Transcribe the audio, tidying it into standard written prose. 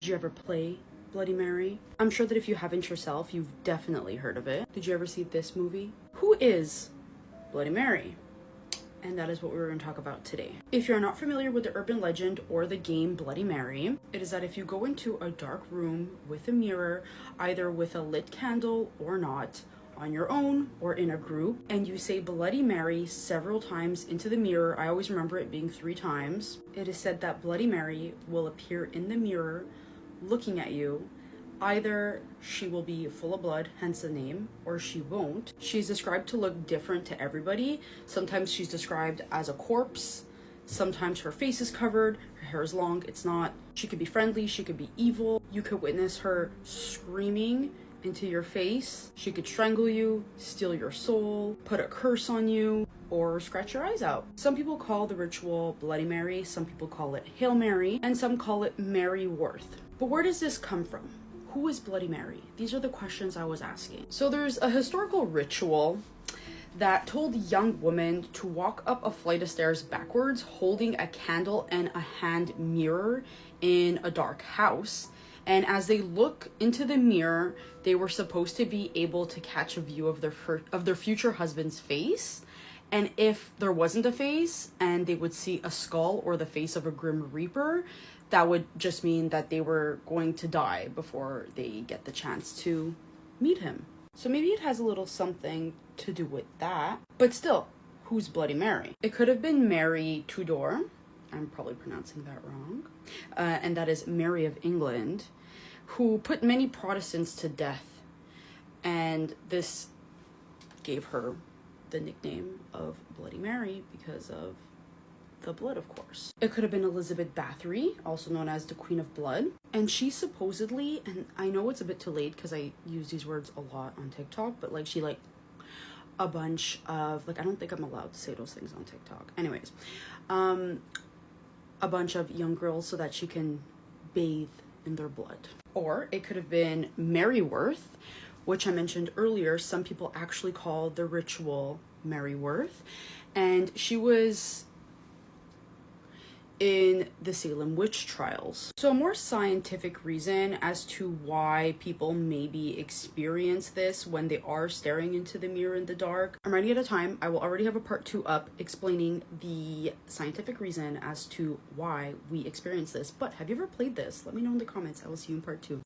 Did you ever play Bloody Mary? I'm sure that if you haven't yourself, you've definitely heard of it. Did you ever see this movie? Who is Bloody Mary? And that is what we're going to talk about today. If you're not familiar with the urban legend or the game Bloody Mary, it is that if you go into a dark room with a mirror, either with a lit candle or not, on your own or in a group, and you say Bloody Mary several times into the mirror, I always remember it being 3 times, it is said that Bloody Mary will appear in the mirror looking at you. Either she will be full of blood, hence the name, or she won't. She's described to look different to everybody. Sometimes she's described as a corpse. Sometimes her face is covered, her hair is long, it's not. She could be friendly, she could be evil. You could witness her screaming into your face. She could strangle you, steal your soul, put a curse on you, or scratch your eyes out. Some people call the ritual Bloody Mary, some people call it Hail Mary, and some call it Mary Worth. But where does this come from? Who is Bloody Mary? These are the questions I was asking. So there's a historical ritual that told young women to walk up a flight of stairs backwards, holding a candle and a hand mirror in a dark house. And as they look into the mirror, they were supposed to be able to catch a view of their future husband's face. And if there wasn't a face and they would see a skull or the face of a grim reaper, that would just mean that they were going to die before they get the chance to meet him. So maybe it has a little something to do with that. But still, who's Bloody Mary? It could have been Mary Tudor. I'm probably pronouncing that wrong. And that is Mary of England, who put many Protestants to death. And this gave her the nickname of Bloody Mary because of the blood, of course. It could have been Elizabeth Bathory, also known as the Queen of Blood. And she supposedly, and I know it's a bit too late because I use these words a lot on TikTok, but like she a bunch of, I don't think I'm allowed to say those things on TikTok. Anyways, a bunch of young girls so that she can bathe in their blood. Or it could have been Mary Worth, which I mentioned earlier. Some people actually call the ritual Mary Worth. And she was in the Salem witch trials. So a more scientific reason as to why people maybe experience this when they are staring into the mirror in the dark. I'm running out of time. I will already have a part 2 up explaining the scientific reason as to why we experience this. But have you ever played this? Let me know in the comments. I will see you in part 2.